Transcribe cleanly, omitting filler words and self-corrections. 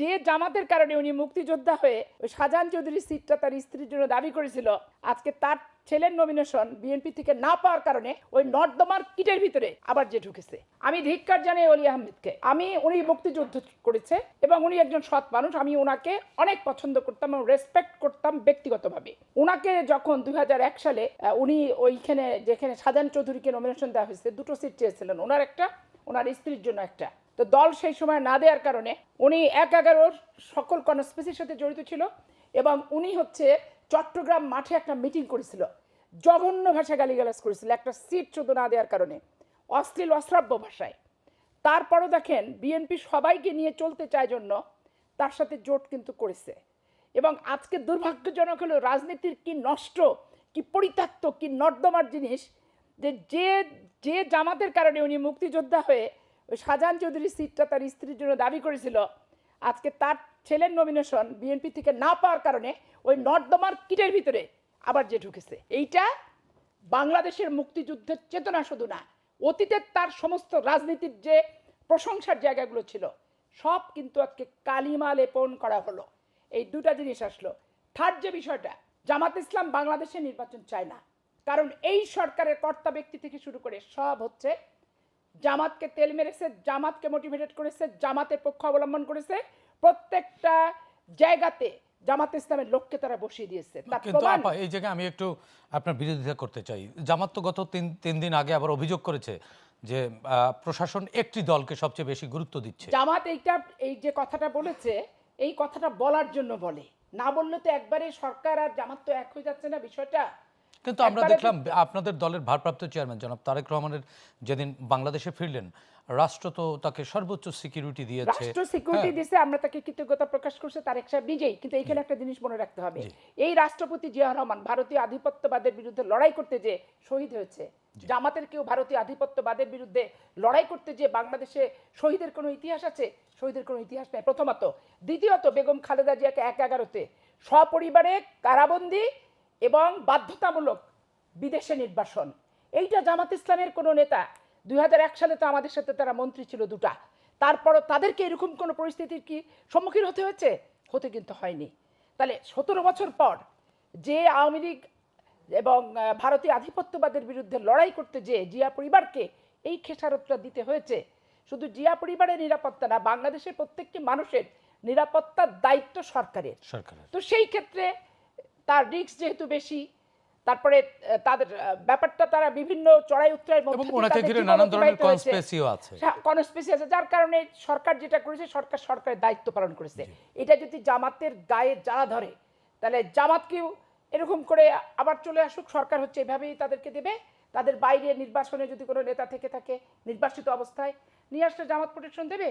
যে জামাতের কারণে উনি মুক্তিযোদ্ধা হয়ে ওই শাহজাহান চৌধুরীর সিটটা তার স্ত্রীর জন্য দাবি করেছিল, আজকে তার ছেলের নমিনেশন বিএনপি থেকে না পাওয়ার কারণে ওই নর্দমার কিটের ভিতরে আবার যে ঢুকেছে। আমি ধিক্কার জানাই অলি আহমেদকে। উনি মুক্তিযুদ্ধ করেছে এবং উনি একজন সৎ মানুষ। আমি ওনাকে অনেক পছন্দ করতাম এবং রেসপেক্ট করতাম ব্যক্তিগতভাবে। ওনাকে যখন 2001 সালে উনি ওইখানে যেখানে শাহজাহান চৌধুরীকে নমিনেশন দেওয়া হয়েছে, দুটো সিট চেয়েছিলেন, ওনার একটা, ওনার স্ত্রীর জন্য একটা। তো দল সেই সময় না দেওয়ার কারণে উনি 1/11 সকল কনস্পিরেসির সাথে জড়িত ছিল এবং উনি চট্টগ্রাম মাঠে একটা মিটিং করেছিল, জঘন্য ভাষা গালিগালাজ করেছিল একটা সিট শুধু না দেওয়ার কারণে, অশ্লীল অশ্রাব্য ভাষায়। তারপরও দেখেন বিএনপি সবাইকে নিয়ে চলতে চায় জন্য তার সাথে জোট কিন্তু করেছে। এবং আজকে দুর্ভাগ্যজনক হলো রাজনীতির কি নষ্ট, কি পরিত্যক্ত, কি নর্দমার জিনিস যে যে জামাতের কারণে উনি মুক্তিযোদ্ধা হয়ে ওই শাহজাহান চৌধুরীর সিটটা তার স্ত্রীর জন্য দাবি করেছিল, আজকে তার ছেলের নমিনেশন বিএনপি থেকে না পাওয়ার কারণে ওই নর্দমার কিটের ভিতরে আবার যে ঢুকেছে। এইটা বাংলাদেশের মুক্তিযুদ্ধের চেতনা শুধু না, অতীতের তার সমস্ত রাজনীতির যে প্রশংসার জায়গাগুলো ছিল সব কিন্তু আজকে কালিমা লেপন করা হলো। এই দুটা জিনিস আসলো। থার্ড যে বিষয়টা, জামাত ইসলাম বাংলাদেশে নির্বাচন চায় না, কারণ এই সরকারের কর্তা ব্যক্তি থেকে শুরু করে সব জামাতকে তেল মেরেছে, জামাতকে মোটিভেটেড করেছে, জামাতের পক্ষ অবলম্বন করেছে, প্রত্যেকটা জায়গাতে জামাত ইসলামের লোককে তারা বসিয়ে দিয়েছে। কিন্তু আপা এই জায়গায় আমি একটু আপনার বিরোধিতা করতে চাই। জামাত তো গত তিন দিন আগে আবার অভিযোগ করেছে যে প্রশাসন একটি দলকে সবচেয়ে বেশি গুরুত্ব দিচ্ছে। জামাত এই যে কথাটা বলেছে, এই কথাটা বলার জন্য বলে, না বললে তো একবারে সরকার আর জামাত তো এক হয়ে যাচ্ছে না বিষয়টা। কিন্তু আমরা দেখলাম আপনাদের দলের ভারপ্রাপ্ত চেয়ারম্যান জনাব তারেক রহমানের যেদিন বাংলাদেশে ফিরলেন, রাষ্ট্র তো তাকে সর্বোচ্চ সিকিউরিটি দিয়েছে, রাষ্ট্র সিকিউরিটি দিয়েছে, আমরা তাকে কৃতজ্ঞতা প্রকাশ করছি তারেক সাহেব নিজেই। কিন্তু এখানে একটা জিনিস মনে রাখতে হবে, এই রাষ্ট্রপতি জিয়া রহমান ভারতীয় আধিপত্যবাদের বিরুদ্ধে লড়াই করতে যে শহীদ হয়েছে। জামাতের কেউ ভারতীয় আধিপত্যবাদের বিরুদ্ধে লড়াই করতে যে বাংলাদেশে শহীদের কোনো ইতিহাস আছে? শহীদের কোনো ইতিহাস নেই, প্রথমত। দ্বিতীয়ত, বেগম খালেদা জিয়াকে 1/11-তে সপরিবারে কারাবন্দী এবং বাধ্যতামূলক বিদেশে নির্বাসন। এইটা জামাত ইসলামের কোনো নেতা, 2001 সালে তো আমাদের সাথে তারা মন্ত্রী ছিল দুটা, তারপরও তাদেরকে এরকম কোনো পরিস্থিতির কি সম্মুখীন হতে হয়েছে? হতে কিন্তু হয়নি। তাহলে 17 বছর পর যে আওয়ামী লীগ এবং ভারতীয় আধিপত্যবাদের বিরুদ্ধে লড়াই করতে যে জিয়া পরিবারকে এই খেসারতটা দিতে হয়েছে, শুধু জিয়া পরিবারের নিরাপত্তা না, বাংলাদেশের প্রত্যেকটি মানুষের নিরাপত্তার দায়িত্ব সরকারের। তো সেই ক্ষেত্রে তার রিস্ক যেহেতু বেশি, তারপরে তাদের ব্যাপারটা তারা বিভিন্ন চড়াই উত্তরায়ের মধ্যে কনস্পিরেসি আছে, যার কারণে সরকার যেটা করেছে সরকারের দায়িত্ব পালন করেছে। এটা যদি জামাতের গায়ে জ্বালা ধরে, তাহলে জামাতকেও এরকম করে আবার চলে আসুক, সরকার এভাবেই তাদেরকে দেবে। তাদের বাইরে নির্বাচনে যদি কোনো নেতা থেকে থাকে নির্বাসিত অবস্থায় নিয়ে আসলে জামাত প্রোটেকশন দেবে।